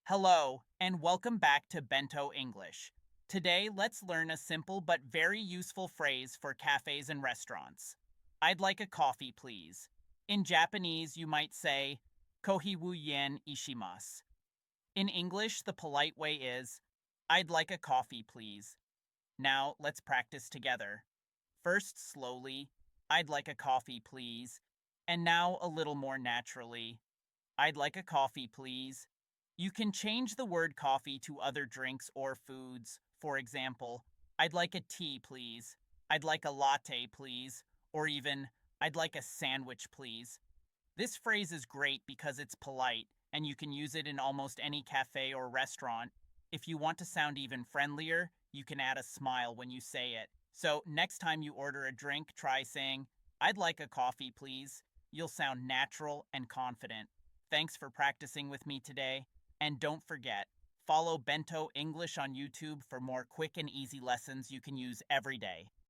Hello, and welcome back to Bento English. Today, let's learn a simple but very useful phrase for cafes and restaurants. I'd like a coffee, please. In Japanese, you might say, Kohi wu yen ishimasu. In English, the polite way is, I'd like a coffee, please. Now, let's practice together. First, slowly, I'd like a coffee, please. And now, a little more naturally, I'd like a coffee, please. You can change the word coffee to other drinks or foods. For example, I'd like a tea, please. I'd like a latte, please. Or even, I'd like a sandwich, please. This phrase is great because it's polite, and you can use it in almost any cafe or restaurant. If you want to sound even friendlier, you can add a smile when you say it. So, next time you order a drink, try saying, I'd like a coffee, please. You'll sound natural and confident. Thanks for practicing with me today. And don't forget, follow Bento English on YouTube for more quick and easy lessons you can use every day.